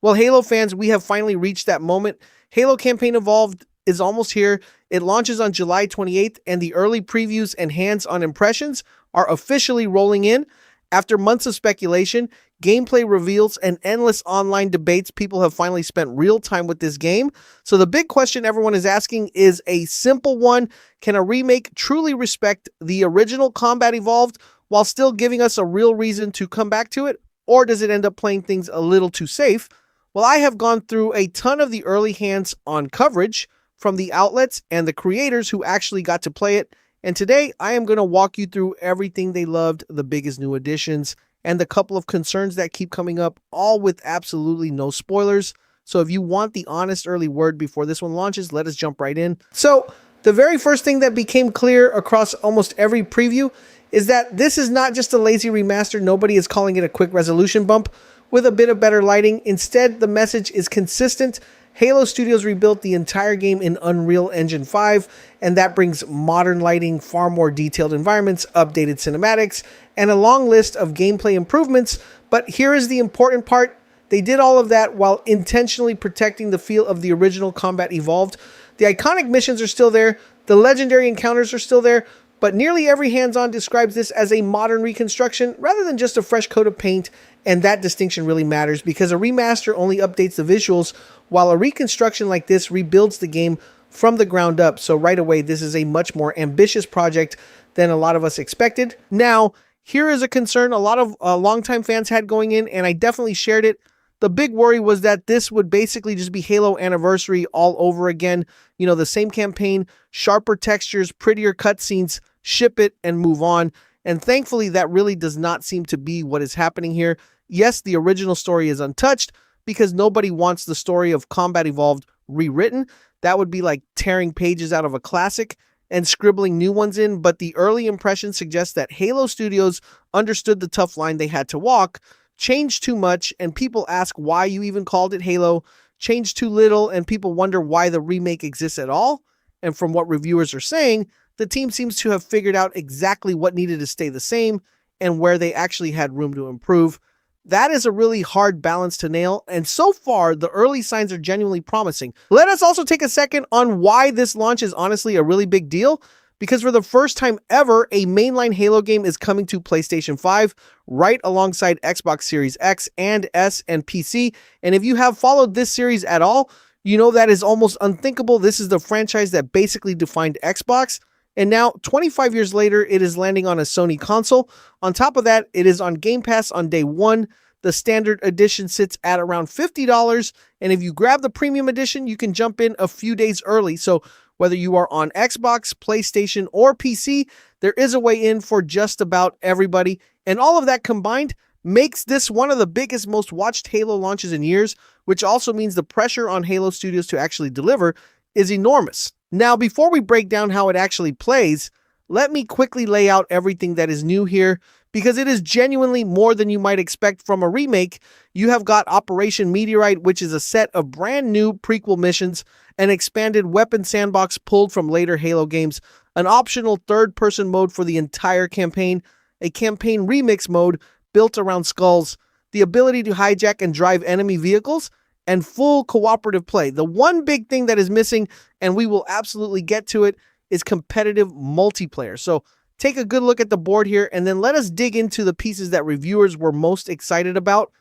Well, Halo fans, we have finally reached that moment. Halo Campaign Evolved is almost here. It launches on July 28th, and the early previews and hands-on impressions are officially rolling in. After months of speculation, gameplay reveals, and endless online debates, people have finally spent real time with this game. So the big question everyone is asking is a simple one. Can a remake truly respect the original Combat Evolved while still giving us a real reason to come back to it? Or does it end up playing things a little too safe? Well, I have gone through a ton of the early hands-on coverage from the outlets and the creators who actually got to play it. And today I am going to walk you through everything they loved, the biggest new additions, and the couple of concerns that keep coming up, all with absolutely no spoilers. So if you want the honest early word before this one launches, let us jump right in. So the very first thing that became clear across almost every preview is that this is not just a lazy remaster. Nobody is calling it a quick resolution bump with a bit of better lighting. Instead, the message is consistent. Halo Studios rebuilt the entire game in Unreal Engine 5, and that brings modern lighting, far more detailed environments, updated cinematics, and a long list of gameplay improvements. But here is the important part. They did all of that while intentionally protecting the feel of the original Combat Evolved. The iconic missions are still there, the legendary encounters are still there, but nearly every hands-on describes this as a modern reconstruction rather than just a fresh coat of paint, and that distinction really matters because a remaster only updates the visuals, while a reconstruction like this rebuilds the game from the ground up. So right away, this is a much more ambitious project than a lot of us expected. Now, here is a concern a lot of longtime fans had going in, and I definitely shared it. The big worry was that this would basically just be Halo Anniversary all over again. You know, the same campaign, sharper textures, prettier cutscenes, ship it and move on. And thankfully, that really does not seem to be what is happening here. Yes, the original story is untouched because nobody wants the story of Combat Evolved rewritten. That would be like tearing pages out of a classic and scribbling new ones in. But the early impressions suggest that Halo Studios understood the tough line they had to walk, changed too much, and people ask why you even called it Halo, changed too little, and people wonder why the remake exists at all. And from what reviewers are saying, the team seems to have figured out exactly what needed to stay the same and where they actually had room to improve. That is a really hard balance to nail, and so far, the early signs are genuinely promising. Let us also take a second on why this launch is honestly a really big deal, because for the first time ever, a mainline Halo game is coming to PlayStation 5, right alongside Xbox Series X and S and PC, and if you have followed this series at all, you know that is almost unthinkable. This is the franchise that basically defined Xbox. And now, 25 years later, it is landing on a Sony console. On top of that, it is on Game Pass on day one. The standard edition sits at around $50. And if you grab the premium edition, you can jump in a few days early. So whether you are on Xbox, PlayStation, or PC, there is a way in for just about everybody. And all of that combined makes this one of the biggest, most watched Halo launches in years, which also means the pressure on Halo Studios to actually deliver is enormous. Now, before we break down how it actually plays, let me quickly lay out everything that is new here, because it is genuinely more than you might expect from a remake. You have got Operation Meteorite, which is a set of brand new prequel missions, an expanded weapon sandbox pulled from later Halo games, an optional third-person mode for the entire campaign, a campaign remix mode built around skulls, the ability to hijack and drive enemy vehicles, and full cooperative play. The one big thing that is missing, and we will absolutely get to it, is competitive multiplayer. So take a good look at the board here, and then let us dig into the pieces that reviewers were most excited about.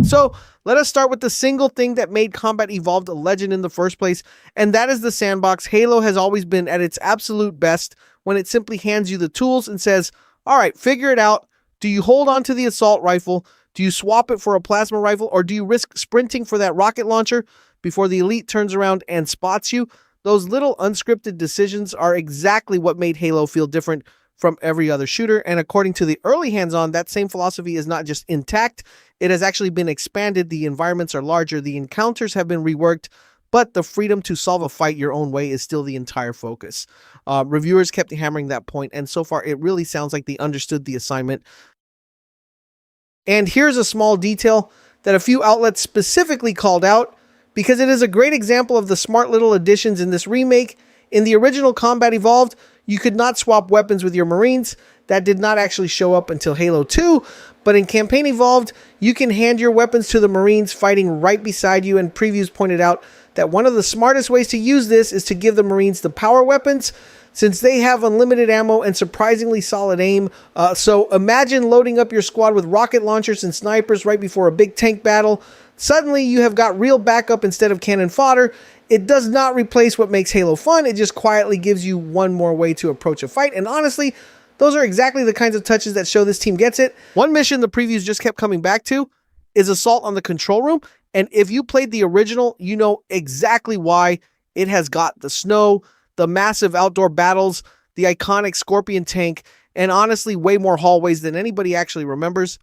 So let us start with the single thing that made Combat Evolved a legend in the first place, and that is the sandbox. Halo has always been at its absolute best when it simply hands you the tools and says, all right, figure it out. Do you hold on to the assault rifle? Do you swap it for a plasma rifle, or do you risk sprinting for that rocket launcher before the elite turns around and spots you? Those little unscripted decisions are exactly what made Halo feel different from every other shooter, and according to the early hands-on, that same philosophy is not just intact, it has actually been expanded. The environments are larger, the encounters have been reworked, but the freedom to solve a fight your own way is still the entire focus. Reviewers kept hammering that point, and so far it really sounds like they understood the assignment. And here's a small detail that a few outlets specifically called out, because it is a great example of the smart little additions in this remake. In the original Combat Evolved, you could not swap weapons with your Marines. That did not actually show up until Halo 2, But in Campaign Evolved, you can hand your weapons to the Marines fighting right beside you, and previews pointed out that one of the smartest ways to use this is to give the Marines the power weapons, since they have unlimited ammo and surprisingly solid aim. So imagine loading up your squad with rocket launchers and snipers right before a big tank battle. Suddenly you have got real backup instead of cannon fodder. It does not replace what makes Halo fun, it just quietly gives you one more way to approach a fight, and honestly, those are exactly the kinds of touches that show this team gets it. One mission the previews just kept coming back to is Assault on the Control Room, and if you played the original, you know exactly why. It has got the snow, the massive outdoor battles, the iconic Scorpion tank, and honestly way more hallways than anybody actually remembers.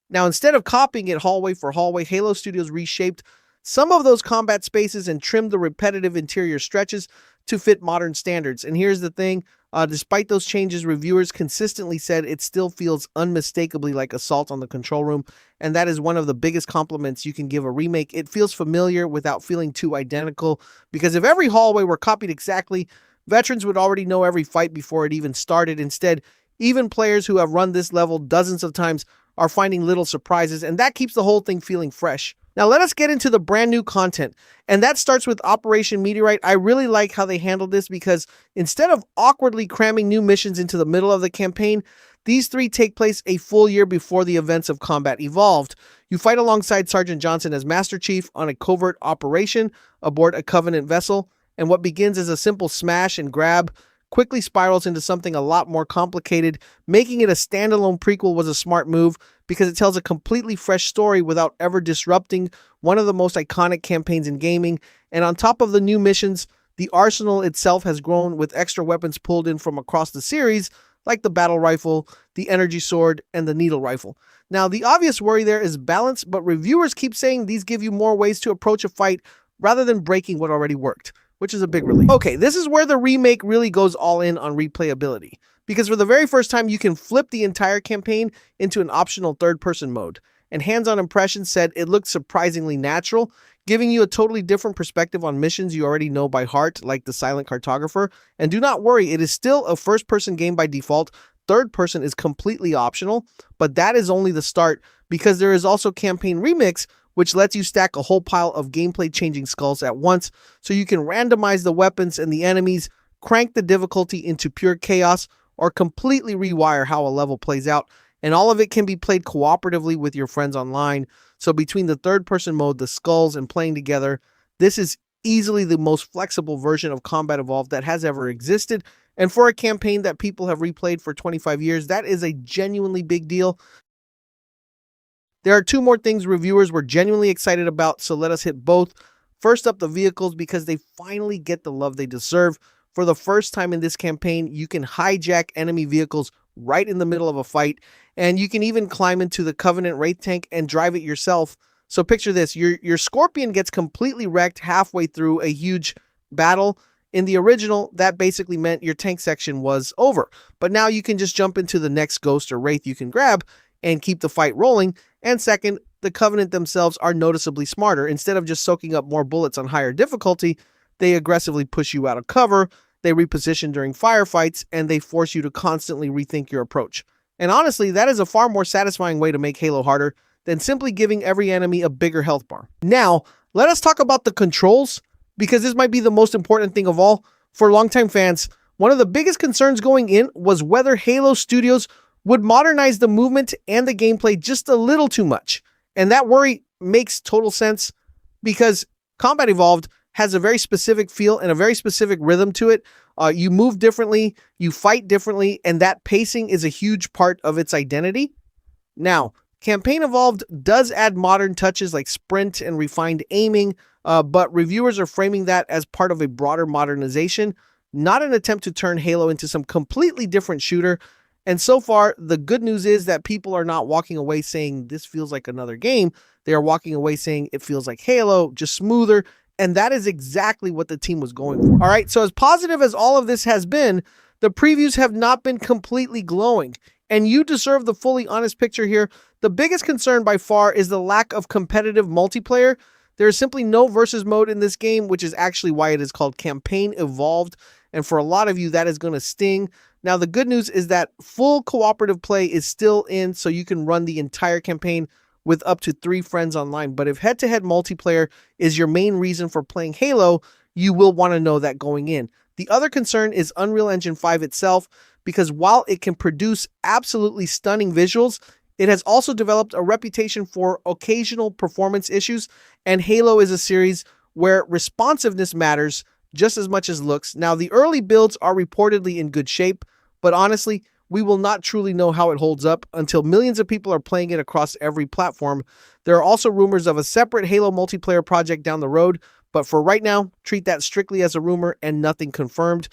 Now, instead of copying it hallway for hallway, Halo Studios reshaped some of those combat spaces and trimmed the repetitive interior stretches to fit modern standards. And here's the thing, despite those changes, reviewers consistently said it still feels unmistakably like Assault on the Control Room, and that is one of the biggest compliments you can give a remake. It feels familiar without feeling too identical, because if every hallway were copied exactly, veterans would already know every fight before it even started. Instead, even players who have run this level dozens of times are finding little surprises, and that keeps the whole thing feeling fresh. Now let us get into the brand new content, and that starts with Operation Meteorite. I really like how they handled this, because instead of awkwardly cramming new missions into the middle of the campaign, these three take place a full year before the events of Combat Evolved. You fight alongside Sergeant Johnson as Master Chief on a covert operation aboard a Covenant vessel, and what begins as a simple smash and grab quickly spirals into something a lot more complicated. Making it a standalone prequel was a smart move, because it tells a completely fresh story without ever disrupting one of the most iconic campaigns in gaming. And on top of the new missions, the arsenal itself has grown, with extra weapons pulled in from across the series, like the battle rifle, the energy sword, and the needle rifle. Now, the obvious worry there is balance, but reviewers keep saying these give you more ways to approach a fight rather than breaking what already worked, which is a big relief. Okay, this is where the remake really goes all in on replayability, because for the very first time, you can flip the entire campaign into an optional third-person mode, and hands-on impressions said it looked surprisingly natural, giving you a totally different perspective on missions you already know by heart, like the Silent Cartographer. And do not worry, it is still a first-person game by default. Third-person is completely optional, but that is only the start, because there is also Campaign Remix, which lets you stack a whole pile of gameplay-changing skulls at once, so you can randomize the weapons and the enemies, crank the difficulty into pure chaos, or completely rewire how a level plays out, and all of it can be played cooperatively with your friends online. So between the third-person mode, the skulls, and playing together, this is easily the most flexible version of Combat Evolved that has ever existed, and for a campaign that people have replayed for 25 years, that is a genuinely big deal. There are two more things reviewers were genuinely excited about, so let us hit both. First up, the vehicles, because they finally get the love they deserve. For the first time in this campaign, you can hijack enemy vehicles right in the middle of a fight, and you can even climb into the Covenant Wraith tank and drive it yourself. So picture this, your Scorpion gets completely wrecked halfway through a huge battle. In the original, that basically meant your tank section was over, but now you can just jump into the next Ghost or Wraith you can grab and keep the fight rolling. And second, the Covenant themselves are noticeably smarter. Instead of just soaking up more bullets on higher difficulty, they aggressively push you out of cover, they reposition during firefights, and they force you to constantly rethink your approach. And honestly, that is a far more satisfying way to make Halo harder than simply giving every enemy a bigger health bar. Now, let us talk about the controls, because this might be the most important thing of all. For longtime fans, one of the biggest concerns going in was whether Halo Studios would modernize the movement and the gameplay just a little too much. And that worry makes total sense, because Combat Evolved has a very specific feel and a very specific rhythm to it. You move differently, you fight differently, and that pacing is a huge part of its identity. Now, Campaign Evolved does add modern touches like sprint and refined aiming, but reviewers are framing that as part of a broader modernization, not an attempt to turn Halo into some completely different shooter. And so far, the good news is that people are not walking away saying this feels like another game. They are walking away saying it feels like Halo, just smoother. And that is exactly what the team was going for. All right, so as positive as all of this has been, the previews have not been completely glowing. And you deserve the fully honest picture here. The biggest concern by far is the lack of competitive multiplayer. There is simply no versus mode in this game, which is actually why it is called Campaign Evolved. And for a lot of you, that is going to sting. Now, the good news is that full cooperative play is still in, so you can run the entire campaign with up to 3 friends online. But if head-to-head multiplayer is your main reason for playing Halo, you will want to know that going in. The other concern is Unreal Engine 5 itself, because while it can produce absolutely stunning visuals, it has also developed a reputation for occasional performance issues, and Halo is a series where responsiveness matters just as much as looks. Now, the early builds are reportedly in good shape, but honestly, we will not truly know how it holds up until millions of people are playing it across every platform. There are also rumors of a separate Halo multiplayer project down the road, but for right now, treat that strictly as a rumor and nothing confirmed.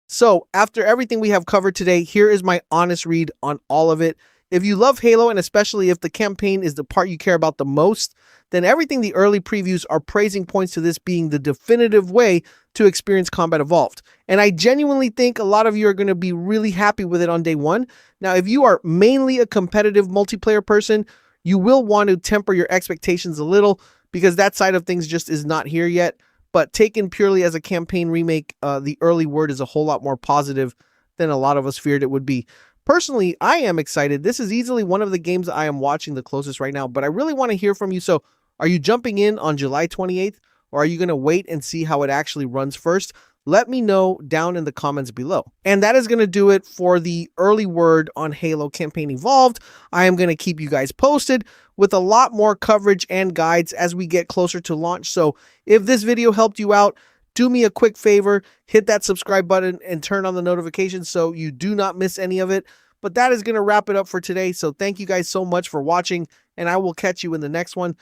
So, after everything we have covered today, here is my honest read on all of it. If you love Halo, and especially if the campaign is the part you care about the most, then everything the early previews are praising points to this being the definitive way to experience Combat Evolved. And I genuinely think a lot of you are going to be really happy with it on day one. Now, if you are mainly a competitive multiplayer person, you will want to temper your expectations a little because that side of things just is not here yet. But taken purely as a campaign remake, the early word is a whole lot more positive than a lot of us feared it would be. Personally, I am excited. This is easily one of the games I am watching the closest right now, but I really want to hear from you. So are you jumping in on July 28th, or are you going to wait and see how it actually runs first? Let me know down in the comments below. And that is going to do it for the early word on Halo Campaign Evolved. I am going to keep you guys posted with a lot more coverage and guides as we get closer to launch. So if this video helped you out, do me a quick favor, hit that subscribe button and turn on the notifications so you do not miss any of it. But that is going to wrap it up for today. So thank you guys so much for watching, and I will catch you in the next one.